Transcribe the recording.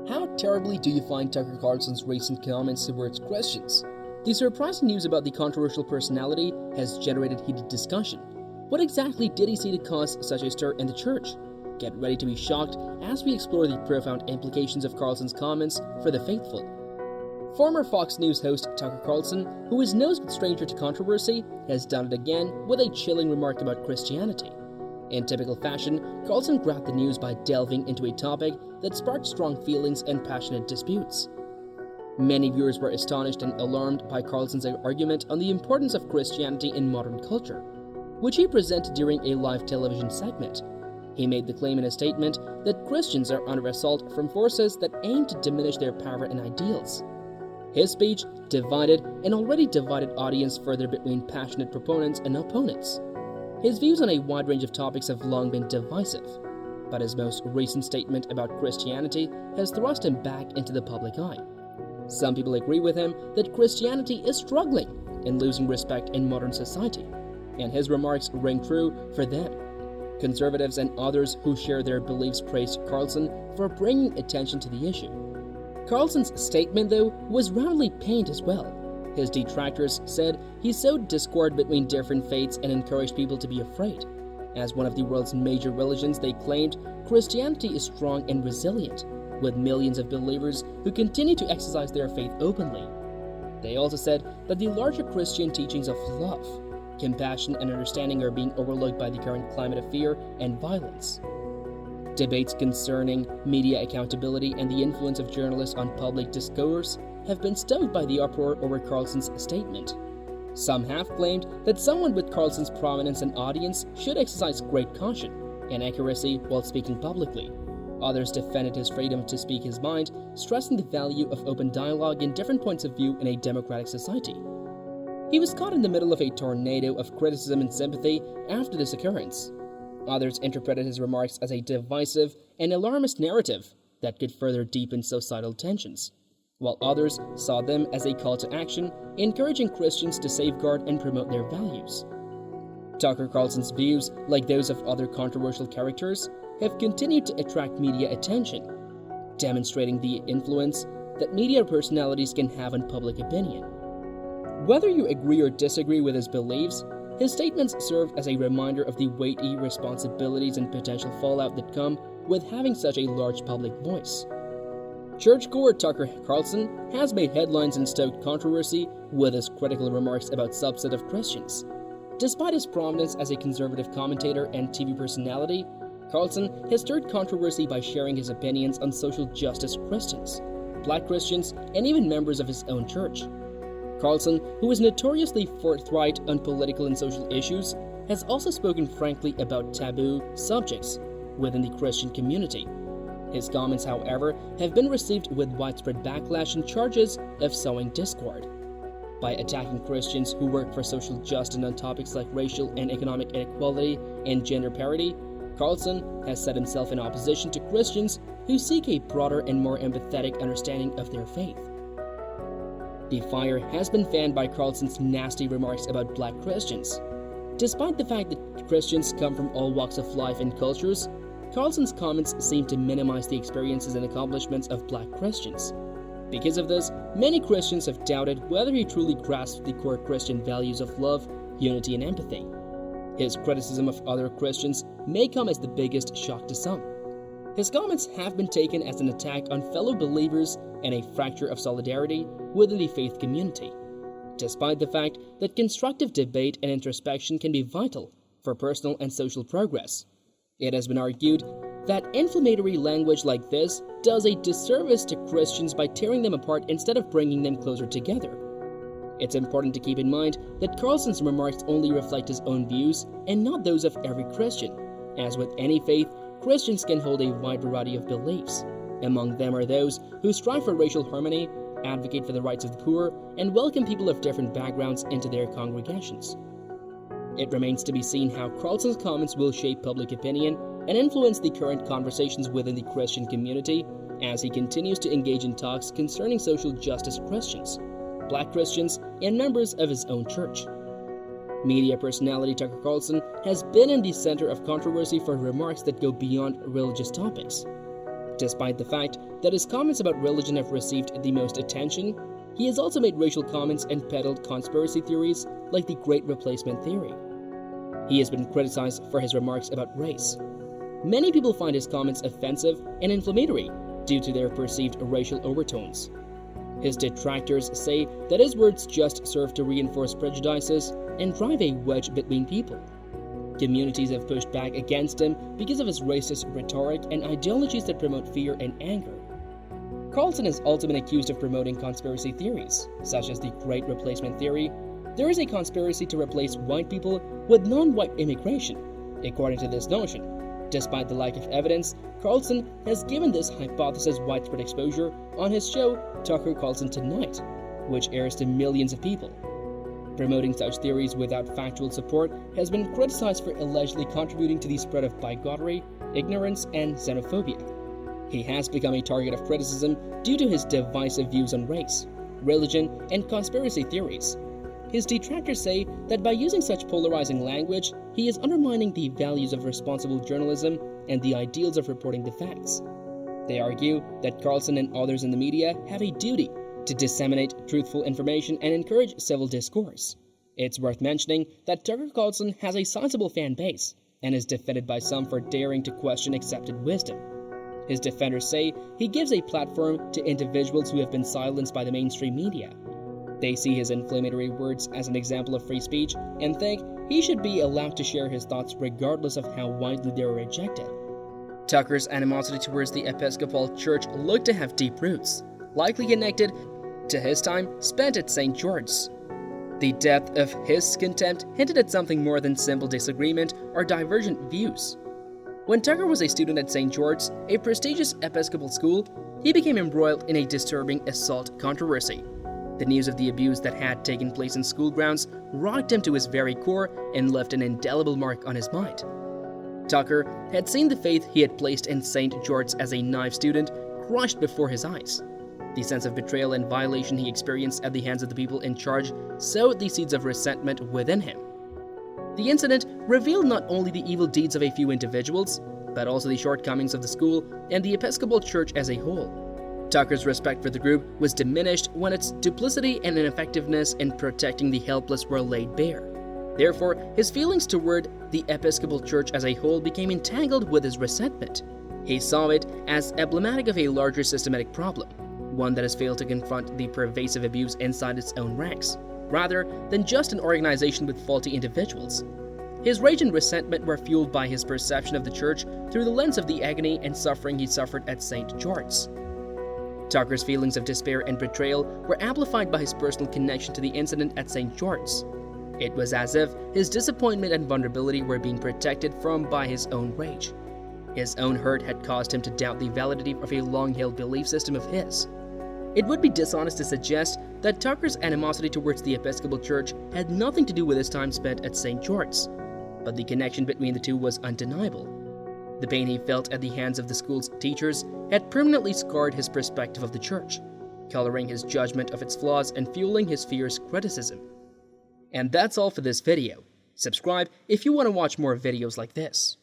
How terribly do you find Tucker Carlson's recent comments towards Christians? The surprising news about the controversial personality has generated heated discussion. What exactly did he see to cause such a stir in the church? Get ready to be shocked as we explore the profound implications of Carlson's comments for the faithful. Former Fox News host Tucker Carlson, who is no stranger to controversy, has done it again with a chilling remark about Christianity. In typical fashion, Carlson grabbed the news by delving into a topic that sparked strong feelings and passionate disputes. Many viewers were astonished and alarmed by Carlson's argument on the importance of Christianity in modern culture, which he presented during a live television segment. He made the claim in a statement that Christians are under assault from forces that aim to diminish their power and ideals. His speech divided an already divided audience further between passionate proponents and opponents. His views on a wide range of topics have long been divisive, but his most recent statement about Christianity has thrust him back into the public eye. Some people agree with him that Christianity is struggling and losing respect in modern society, and his remarks ring true for them. Conservatives and others who share their beliefs praised Carlson for bringing attention to the issue. Carlson's statement, though, was roundly panned as well. His detractors said he sowed discord between different faiths and encouraged people to be afraid. As one of the world's major religions, they claimed Christianity is strong and resilient, with millions of believers who continue to exercise their faith openly. They also said that the larger Christian teachings of love, compassion, and understanding are being overlooked by the current climate of fear and violence. Debates concerning media accountability and the influence of journalists on public discourse have been stoked by the uproar over Carlson's statement. Some have claimed that someone with Carlson's prominence and audience should exercise great caution and accuracy while speaking publicly. Others defended his freedom to speak his mind, stressing the value of open dialogue and different points of view in a democratic society. He was caught in the middle of a tornado of criticism and sympathy after this occurrence. Others interpreted his remarks as a divisive and alarmist narrative that could further deepen societal tensions, while others saw them as a call to action, encouraging Christians to safeguard and promote their values. Tucker Carlson's views, like those of other controversial characters, have continued to attract media attention, demonstrating the influence that media personalities can have on public opinion. Whether you agree or disagree with his beliefs, his statements serve as a reminder of the weighty responsibilities and potential fallout that come with having such a large public voice. Churchgoer Tucker Carlson has made headlines and stoked controversy with his critical remarks about subset of Christians. Despite his prominence as a conservative commentator and TV personality, Carlson has stirred controversy by sharing his opinions on social justice Christians, Black Christians, and even members of his own church. Carlson, who is notoriously forthright on political and social issues, has also spoken frankly about taboo subjects within the Christian community. His comments, however, have been received with widespread backlash and charges of sowing discord. By attacking Christians who work for social justice on topics like racial and economic inequality and gender parity, Carlson has set himself in opposition to Christians who seek a broader and more empathetic understanding of their faith. The fire has been fanned by Carlson's nasty remarks about Black Christians. Despite the fact that Christians come from all walks of life and cultures, Carlson's comments seem to minimize the experiences and accomplishments of Black Christians. Because of this, many Christians have doubted whether he truly grasped the core Christian values of love, unity, and empathy. His criticism of other Christians may come as the biggest shock to some. His comments have been taken as an attack on fellow believers and a fracture of solidarity within the faith community. Despite the fact that constructive debate and introspection can be vital for personal and social progress, it has been argued that inflammatory language like this does a disservice to Christians by tearing them apart instead of bringing them closer together. It's important to keep in mind that Carlson's remarks only reflect his own views and not those of every Christian. As with any faith, Christians can hold a wide variety of beliefs. Among them are those who strive for racial harmony, advocate for the rights of the poor, and welcome people of different backgrounds into their congregations. It remains to be seen how Carlson's comments will shape public opinion and influence the current conversations within the Christian community as he continues to engage in talks concerning social justice Christians, Black Christians, and members of his own church. Media personality Tucker Carlson has been in the center of controversy for remarks that go beyond religious topics. Despite the fact that his comments about religion have received the most attention, he has also made racial comments and peddled conspiracy theories like the Great Replacement theory. He has been criticized for his remarks about race. Many people find his comments offensive and inflammatory due to their perceived racial overtones. His detractors say that his words just serve to reinforce prejudices and drive a wedge between people. Communities have pushed back against him because of his racist rhetoric and ideologies that promote fear and anger. Carlson has also been accused of promoting conspiracy theories, such as the Great Replacement theory. There is a conspiracy to replace white people with non-white immigration, according to this notion. Despite the lack of evidence, Carlson has given this hypothesis widespread exposure on his show Tucker Carlson Tonight, which airs to millions of people. Promoting such theories without factual support has been criticized for allegedly contributing to the spread of bigotry, ignorance, and xenophobia. He has become a target of criticism due to his divisive views on race, religion, and conspiracy theories. His detractors say that by using such polarizing language, he is undermining the values of responsible journalism and the ideals of reporting the facts. They argue that Carlson and others in the media have a duty to disseminate truthful information and encourage civil discourse. It's worth mentioning that Tucker Carlson has a sizable fan base and is defended by some for daring to question accepted wisdom. His defenders say he gives a platform to individuals who have been silenced by the mainstream media. They see his inflammatory words as an example of free speech and think he should be allowed to share his thoughts regardless of how widely they are rejected. Tucker's animosity towards the Episcopal Church looked to have deep roots, likely connected to his time spent at St. George's. The depth of his contempt hinted at something more than simple disagreement or divergent views. When Tucker was a student at St. George's, a prestigious Episcopal school, he became embroiled in a disturbing assault controversy. The news of the abuse that had taken place in school grounds rocked him to his very core and left an indelible mark on his mind. Tucker had seen the faith he had placed in St. George's as a naive student crushed before his eyes. The sense of betrayal and violation he experienced at the hands of the people in charge sowed the seeds of resentment within him. The incident revealed not only the evil deeds of a few individuals, but also the shortcomings of the school and the Episcopal Church as a whole. Tucker's respect for the group was diminished when its duplicity and ineffectiveness in protecting the helpless were laid bare. Therefore, his feelings toward the Episcopal Church as a whole became entangled with his resentment. He saw it as emblematic of a larger systematic problem, one that has failed to confront the pervasive abuse inside its own ranks, rather than just an organization with faulty individuals. His rage and resentment were fueled by his perception of the church through the lens of the agony and suffering he suffered at St. George's. Tucker's feelings of despair and betrayal were amplified by his personal connection to the incident at St. George's. It was as if his disappointment and vulnerability were being protected from by his own rage. His own hurt had caused him to doubt the validity of a long-held belief system of his. It would be dishonest to suggest that Tucker's animosity towards the Episcopal Church had nothing to do with his time spent at St. George's, but the connection between the two was undeniable. The pain he felt at the hands of the school's teachers had permanently scarred his perspective of the church, coloring his judgment of its flaws and fueling his fierce criticism. And that's all for this video. Subscribe if you want to watch more videos like this.